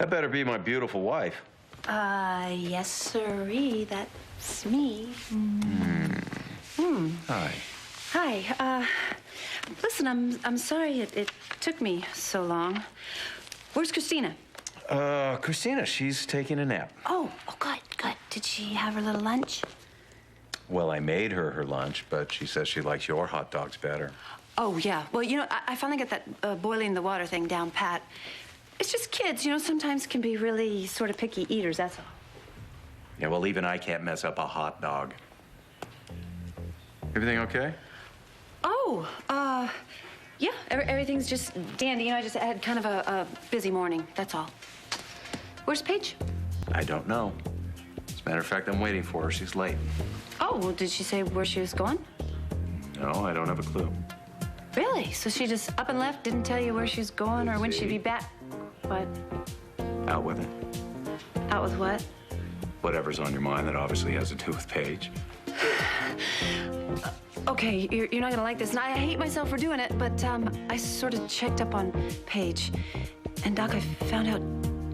That better be my beautiful wife. Yes, sirree. That's me. Hi. Hi. Listen, I'm sorry it took me so long. Where's Christina? Christina, she's taking a nap. Oh, good. Did she have her little lunch? Well, I made her lunch, but she says she likes your hot dogs better. Oh, yeah. Well, you know, I finally got that boiling the water thing down pat. It's just kids, you know, sometimes can be really sort of picky eaters, that's all. Yeah, well, even I can't mess up a hot dog. Everything okay? Oh, yeah, everything's just dandy. You know, I just had kind of a busy morning, that's all. Where's Paige? I don't know. As a matter of fact, I'm waiting for her. She's late. Oh, well, did she say where she was going? No, I don't have a clue. Really? So she just up and left, didn't tell you where she's going or when she'd be back? What? Out with it. Out with what? Whatever's on your mind that obviously has to do with Paige. Okay, you're not gonna like this, and I hate myself for doing it, but I sort of checked up on Paige. And Doc, I found out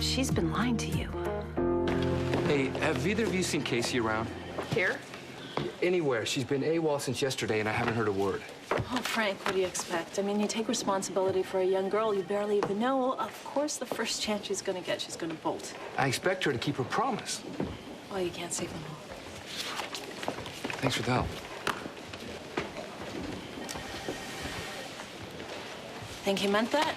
she's been lying to you. Hey, have either of you seen Casey around? Here? Anywhere. She's been AWOL since yesterday, and I haven't heard a word. Oh, Frank, what do you expect? I mean, you take responsibility for a young girl you barely even know. Of course, the first chance she's gonna get, she's gonna bolt. I expect her to keep her promise. Well, you can't save them all. Thanks for the help. Think he meant that?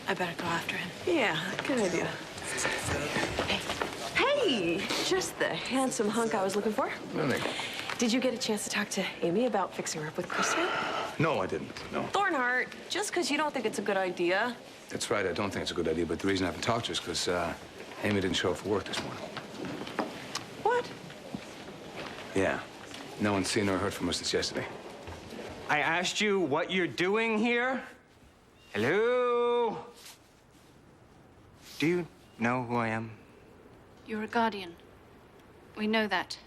I better go after him. Yeah, good idea. Hey, just the handsome hunk I was looking for. Really? Did you get a chance to talk to Amy about fixing her up with Christina? No, I didn't. No. Thornhart, just because you don't think it's a good idea. That's right. I don't think it's a good idea, but the reason I haven't talked to her is because Amy didn't show up for work this morning. What? Yeah. No one's seen or heard from her since yesterday. I asked you what you're doing here? Hello? Do you know who I am? You're a guardian. We know that.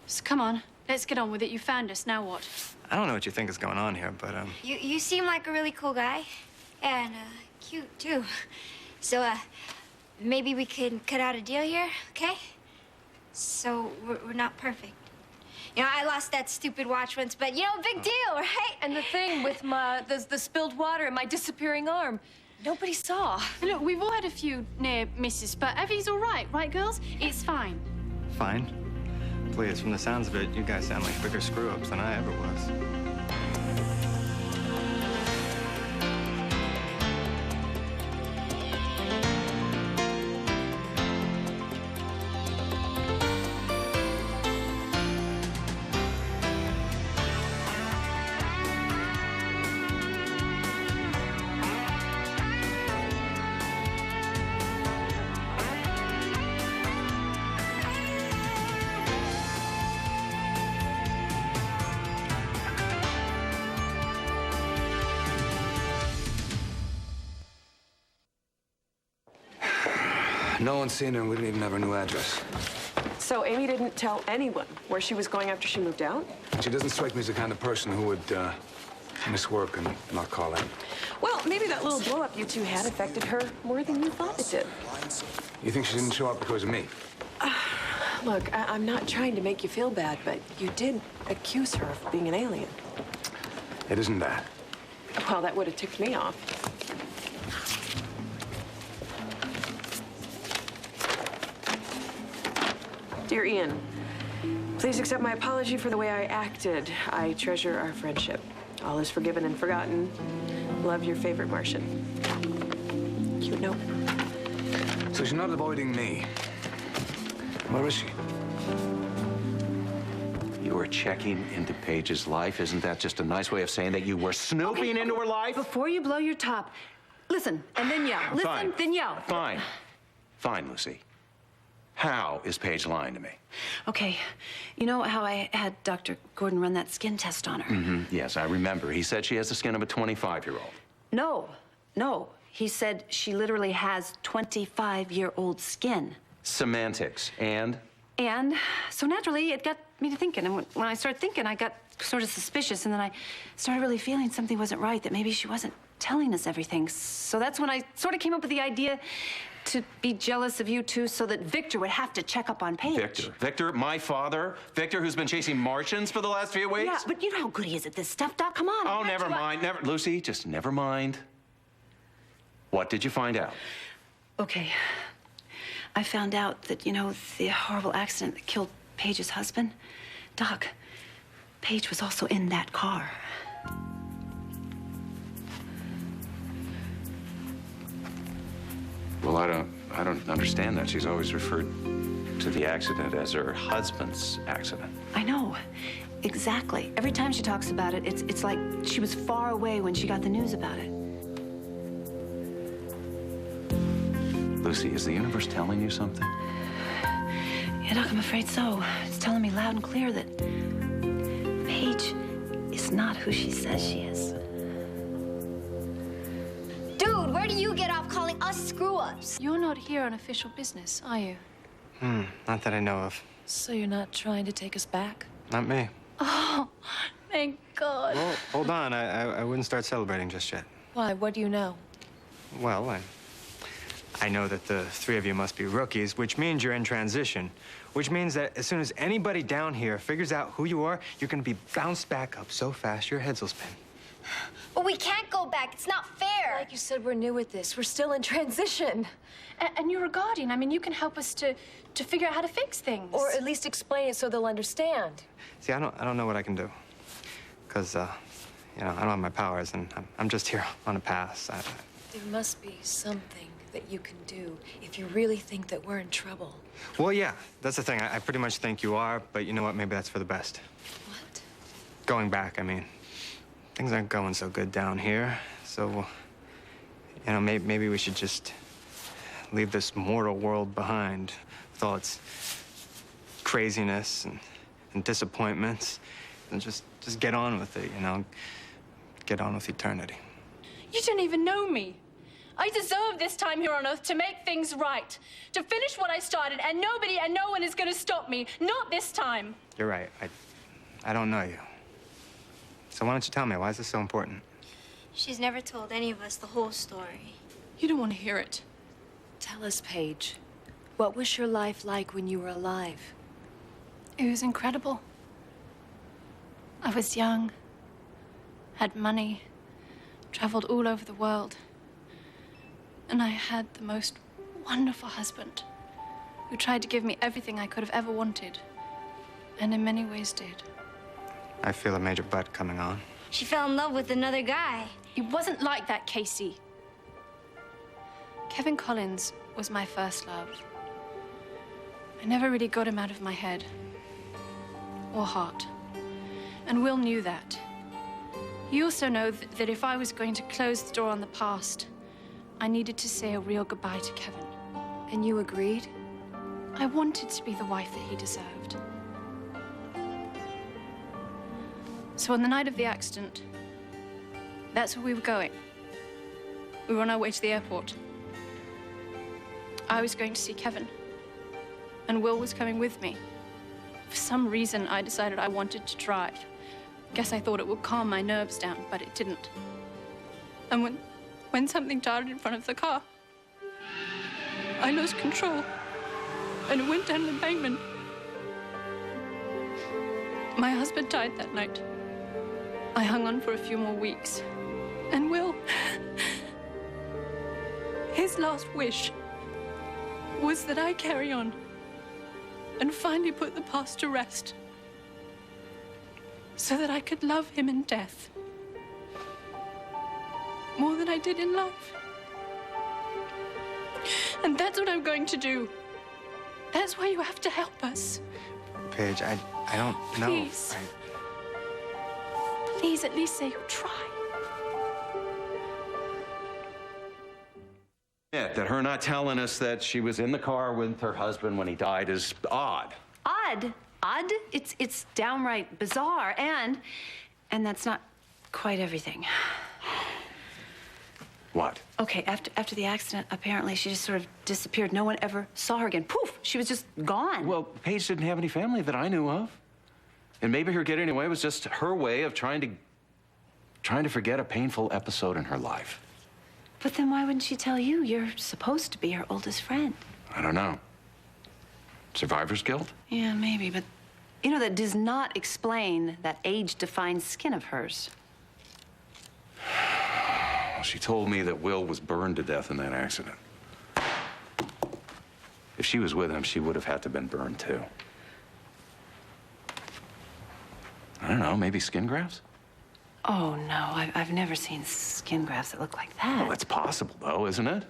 So come on, let's get on with it. You found us, now what? I don't know what you think is going on here, but, You seem like a really cool guy. And, cute, too. So, maybe we could cut out a deal here, okay? So, we're not perfect. You know, I lost that stupid watch once, but, you know, big deal, right? And the thing with the spilled water and my disappearing arm, nobody saw. Look, we've all had a few near misses, but Evie's all right, girls? It's fine. fine. Please, from the sounds of it, you guys sound like bigger screw-ups than I ever was. No one's seen her, and we didn't even have her new address. So Amy didn't tell anyone where she was going after she moved out? She doesn't strike me as the kind of person who would miss work and not call in. Well, maybe that little blow-up you two had affected her more than you thought it did. You think she didn't show up because of me? Look, I'm not trying to make you feel bad, but you did accuse her of being an alien. It isn't that. Well, that would have ticked me off. Dear Ian, please accept my apology for the way I acted. I treasure our friendship. All is forgiven and forgotten. Love, your favorite Martian. Cute note. So she's not avoiding me. Where is she? You were checking into Paige's life. Isn't that just a nice way of saying that you were snooping into her life? Before you blow your top, listen, and then yell. Listen, Fine. then yell. Fine. Fine, Lucy. How is Paige lying to me? Okay, you know how I had Dr. Gordon run that skin test on her? Yes, I remember. He said she has the skin of a 25-year-old. No. He said she literally has 25-year-old skin. Semantics. And So naturally, it got me to thinking. And when I started thinking, I got sort of suspicious. And then I started really feeling something wasn't right, that maybe she wasn't telling us everything. So that's when I sort of came up with the idea to be jealous of you two so that Victor would have to check up on Paige. Victor? Victor, my father? Victor, who's been chasing Martians for the last few weeks? Yeah, but you know how good he is at this stuff, Doc. Come on. Oh, never mind. Never, Lucy, just never mind. What did you find out? Okay. I found out that, you know, the horrible accident that killed Paige's husband. Doc, Paige was also in that car. Well, I don't understand that. She's always referred to the accident as her husband's accident. I know. Exactly. Every time she talks about it, it's like she was far away when she got the news about it. Lucy, is the universe telling you something? Yeah, Doc, I'm afraid so. It's telling me loud and clear that Paige is not who she says she is. Dude, where do you get off calling us screw-ups? You're not here on official business, are you? Not that I know of. So you're not trying to take us back? Not me. Oh, thank God. Well, hold on. I wouldn't start celebrating just yet. Why? What do you know? Well, I know that the three of you must be rookies, which means you're in transition. Which means that as soon as anybody down here figures out who you are, you're gonna be bounced back up so fast your heads will spin. But we can't go back. It's not fair. Like you said, we're new at this. We're still in transition. And you're a guardian. I mean, you can help us to figure out how to fix things. Or at least explain it so they'll understand. See, I don't know what I can do. Because, you know, I don't have my powers, and I'm just here on a pass. There must be something that you can do if you really think that we're in trouble. Well, yeah, that's the thing. I pretty much think you are, but you know what? Maybe that's for the best. What? Going back, I mean, things aren't going so good down here. So, you know, maybe we should just leave this mortal world behind with all its craziness and disappointments, and just get on with it, you know? Get on with eternity. You don't even know me. I deserve this time here on Earth to make things right, to finish what I started, and nobody and no one is going to stop me. Not this time. You're right. I don't know you. So why don't you tell me? Why is this so important? She's never told any of us the whole story. You don't want to hear it. Tell us, Paige. What was your life like when you were alive? It was incredible. I was young, had money, traveled all over the world. And I had the most wonderful husband who tried to give me everything I could have ever wanted, and in many ways did. I feel a major butt coming on. She fell in love with another guy. It wasn't like that, Casey. Kevin Collins was my first love. I never really got him out of my head or heart. And Will knew that. You also know that if I was going to close the door on the past, I needed to say a real goodbye to Kevin. And you agreed? I wanted to be the wife that he deserved. So on the night of the accident, that's where we were going. We were on our way to the airport. I was going to see Kevin, and Will was coming with me. For some reason, I decided I wanted to drive. Guess I thought it would calm my nerves down, but it didn't. And when something darted in front of the car, I lost control, and it went down the embankment. My husband died that night. I hung on for a few more weeks. And Will, his last wish was that I carry on and finally put the past to rest so that I could love him in death more than I did in life. And that's what I'm going to do. That's why you have to help us. Paige, I don't know. Please. Please, at least say you'll try. Yeah, that her not telling us that she was in the car with her husband when he died is odd. Odd? Odd? It's downright bizarre, and that's not quite everything. What? Okay, after the accident, apparently she just sort of disappeared. No one ever saw her again. Poof! She was just gone. Well, Paige didn't have any family that I knew of. And maybe her getting away was just her way of trying to trying to forget a painful episode in her life. But then why wouldn't she tell you? You're supposed to be her oldest friend. I don't know. Survivor's guilt? Yeah, maybe, but you know, that does not explain that age-defined skin of hers. Well, she told me that Will was burned to death in that accident. If she was with him, she would have had to have been burned too. I don't know, maybe skin grafts? Oh, no, I've never seen skin grafts that look like that. Well, it's possible, though, isn't it?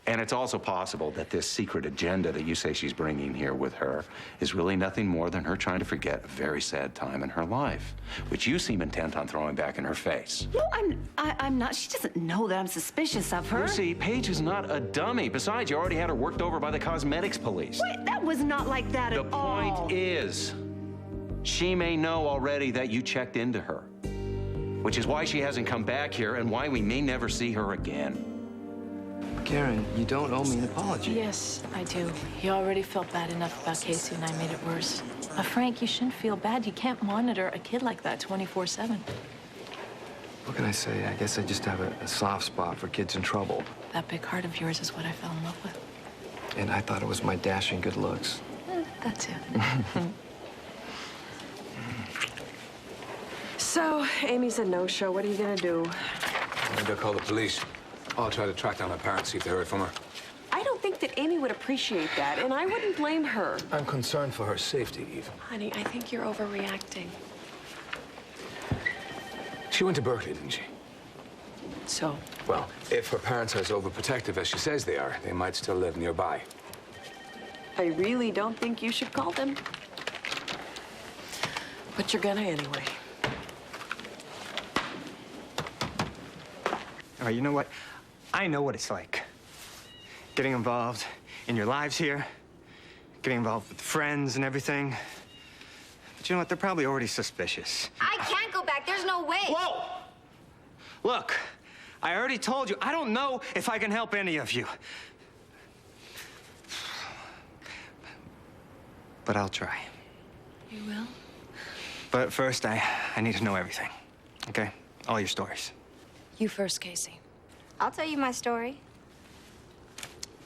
And it's also possible that this secret agenda that you say she's bringing here with her is really nothing more than her trying to forget a very sad time in her life, which you seem intent on throwing back in her face. No, I'm not. She doesn't know that I'm suspicious of her. Lucy, Paige is not a dummy. Besides, you already had her worked over by the cosmetics police. Wait, that was not like that The at all. point is, she may know already that you checked into her, which is why she hasn't come back here and why we may never see her again. Karen, you don't owe me an apology. Yes, I do. You already felt bad enough about Casey, and I made it worse. Frank, you shouldn't feel bad. You can't monitor a kid like that 24/7. What can I say? I guess I just have a soft spot for kids in trouble. That big heart of yours is what I fell in love with. And I thought it was my dashing good looks. That's it. So, Amy's a no-show. What are you gonna do? Maybe I'll call the police. I'll try to track down my parents, see if they heard from her. I don't think that Amy would appreciate that, and I wouldn't blame her. I'm concerned for her safety, Eve. Honey, I think you're overreacting. She went to Berkeley, didn't she? So, Well, if her parents are as overprotective as she says they are, they might still live nearby. I really don't think you should call them. but you're gonna anyway. All right, you know what? I know what it's like. Getting involved in your lives here, getting involved with friends and everything. But you know what? They're probably already suspicious. I can't go back. There's no way. Whoa! Look, I already told you, I don't know if I can help any of you. But I'll try. You will? But first, I need to know everything, okay? All your stories. You first, Casey. I'll tell you my story.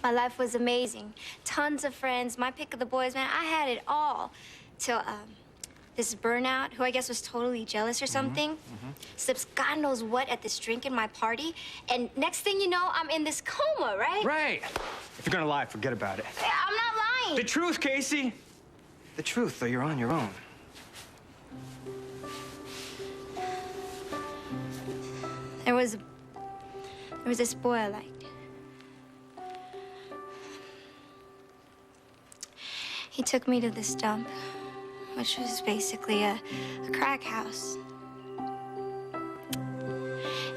My life was amazing. Tons of friends, my pick of the boys, man. I had it all. Till this burnout, who I guess was totally jealous or something, slips God knows what at this drink in my party. And next thing you know, I'm in this coma, right? Right. If you're gonna lie, forget about it. I'm not lying. The truth, Casey. The truth, or you're on your own. There was this boy I liked. He took me to this dump, which was basically a crack house.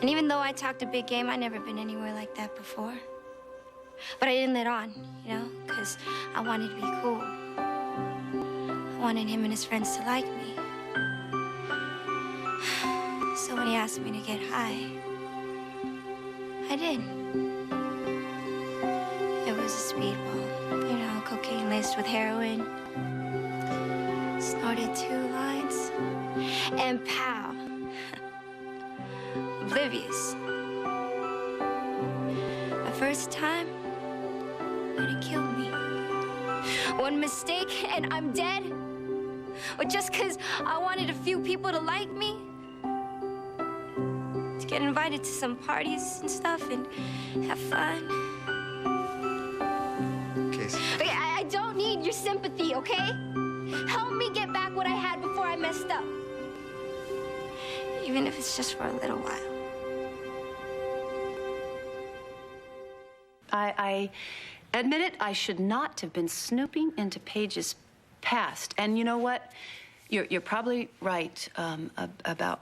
And even though I talked a big game, I'd never been anywhere like that before. But I didn't let on, you know, because I wanted to be cool. I wanted him and his friends to like me. So when he asked me to get high, I did. It was a speedball, you know, cocaine laced with heroin. Snorted 2 lines, and pow, oblivious. My first time, and it killed me. One mistake, and I'm dead. Or just because I wanted a few people to like me. To get invited to some parties and stuff and have fun. Casey. Okay, I don't need your sympathy, okay? Help me get back what I had before I messed up. Even if it's just for a little while. I admit it, I should not have been snooping into Paige's past. And you know what? You're probably right about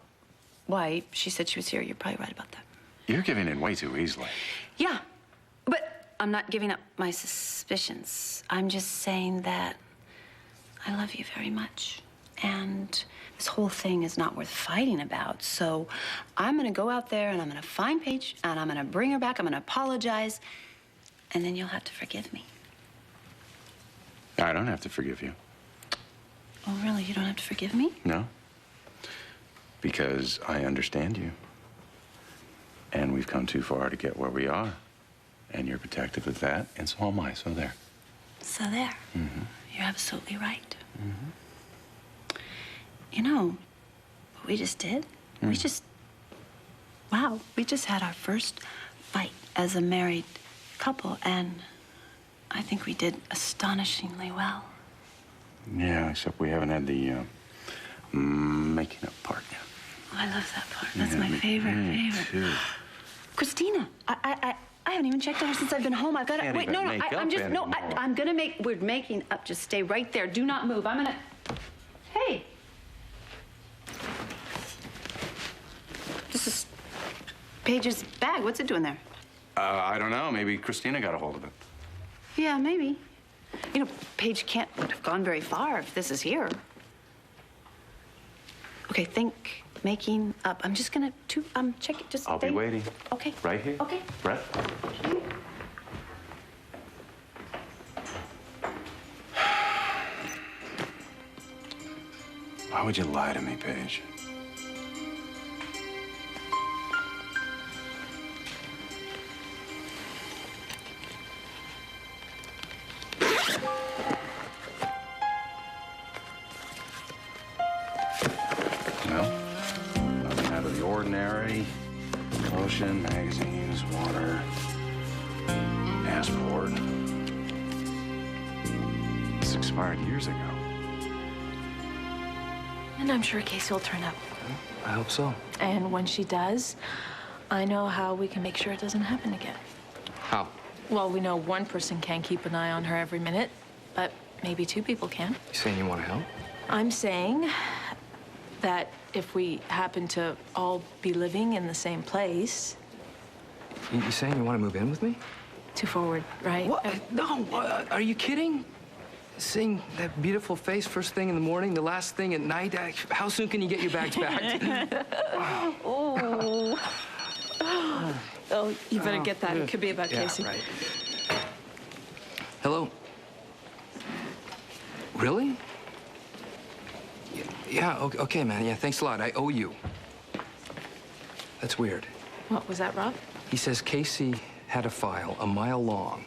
why she said she was here. You're probably right about that. You're giving in way too easily. Yeah, but I'm not giving up my suspicions. I'm just saying that I love you very much. And this whole thing is not worth fighting about. So I'm gonna go out there and I'm gonna find Paige and I'm gonna bring her back. I'm gonna apologize. And then you'll have to forgive me. I don't have to forgive you. Oh, really? You don't have to forgive me? No. Because I understand you. And we've come too far to get where we are. And you're protective of that, and so am I, so there. So there. Mm-hmm. You're absolutely right. Mm-hmm. You know what we just did? We just had our first fight as a married couple, and I think we did astonishingly well. Yeah, except we haven't had the making up part yet. Oh, I love that part. That's Yeah, my favorite. Too. Christina, I haven't even checked on her since I've been home. I've got to Can't wait. even No, make I'm up just anymore. I'm gonna make. We're making up. Just stay right there. Do not move. I'm gonna. Hey. This is Paige's bag. What's it doing there? I don't know. Maybe Christina got a hold of it. Yeah, maybe. You know, Paige can't have gone very far if this is here. Okay, think making up. I'm just gonna check it. Just I'll be stay. waiting. Okay. Right here. Okay. Brett? Why would you lie to me, Paige? Well, nothing out of the ordinary. Lotion, magazines, water, passport. This expired years ago. And I'm sure Casey will turn up. I hope so. And when she does, I know how we can make sure it doesn't happen again. How? Well, we know one person can't keep an eye on her every minute, but maybe two people can. You saying you want to help? I'm saying that if we happen to all be living in the same place, You saying you want to move in with me? two forward, right? What? No, are you kidding? Seeing that beautiful face first thing in the morning, the last thing at night, how soon can you get your bags packed? Oh. Oh, you better get that. It could be about Casey. Right. Hello? Really? Yeah, okay, man. Yeah, thanks a lot. I owe you. That's weird. What, was that Rob? He says Casey had a file a mile long,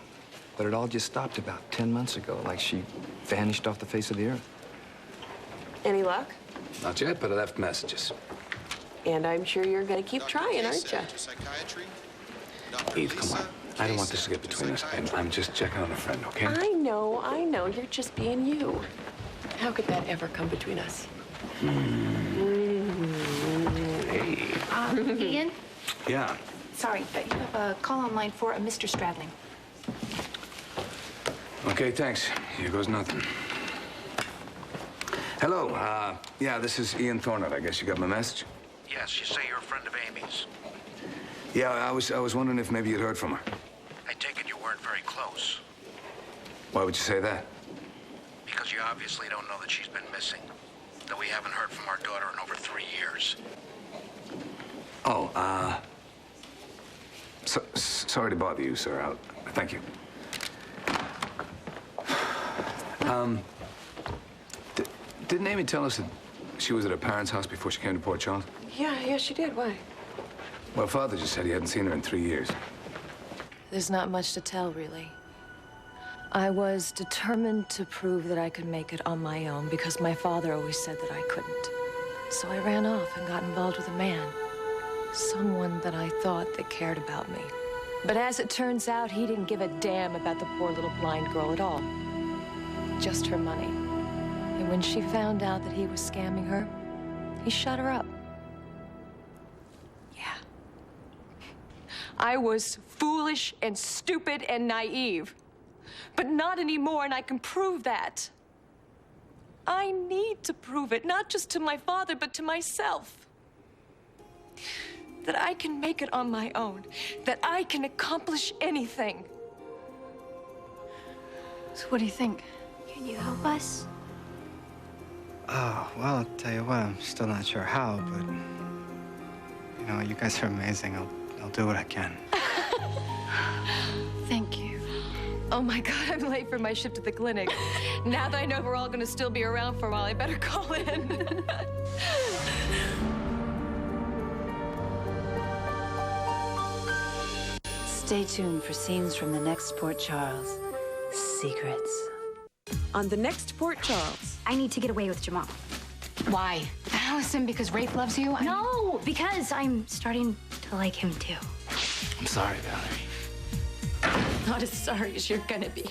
but it all just stopped about 10 months ago, like she vanished off the face of the earth. Any luck? Not yet, but I left messages. And I'm sure you're gonna keep trying, aren't you? Eve, come on. I don't want this to get between us. I'm just checking on a friend, okay? I know. You're just being you. How could that ever come between us? Hey. Ian, Yeah. sorry, but you have a call online for a Mr. Stradling. Okay, thanks. Here goes nothing. Hello. Yeah, this is Ian Thornett. I guess you got my message? Yes, you say you're a friend of Amy's. Yeah, I was wondering if maybe you'd heard from her. I take it you weren't very close, Why would you say that? because you obviously don't know that she's been missing, that we haven't heard from our daughter in over 3 years. Oh, sorry to bother you, sir. Thank you. Didn't Amy tell us that she was at her parents' house before she came to Port Charles? Yeah, she did. Why? Well, Father just said he hadn't seen her in 3 years. There's not much to tell, really. I was determined to prove that I could make it on my own because my father always said that I couldn't. So I ran off and got involved with a man. Someone that I thought that cared about me. But as it turns out, he didn't give a damn about the poor little blind girl at all. Just her money. And when she found out that he was scamming her, he shut her up. Yeah. I was foolish and stupid and naive. But not anymore, and I can prove that. I need to prove it, not just to my father, but to myself. That I can make it on my own, that I can accomplish anything. So what do you think? Can you help us? Oh, well, I'll tell you what, I'm still not sure how, but you know, you guys are amazing. I'll do what I can. Thank you. Oh my God, I'm late for my shift at the clinic. Now that I know we're all gonna still be around for a while, I better call in. Stay tuned for scenes from the next Port Charles. Secrets. On the next Port Charles. I need to get away with Jamal. Why? Allison, because Rafe loves you? No, because I'm starting to like him too. I'm sorry, Valerie. Not as sorry as you're gonna be.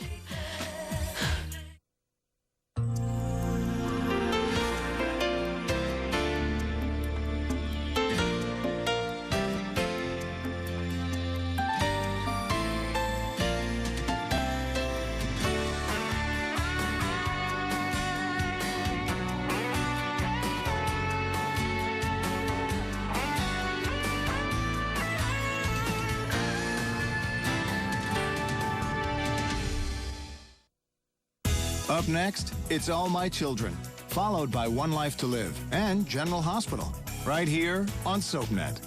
Up next, It's All My Children, followed by One Life to Live and General Hospital, right here on SoapNet.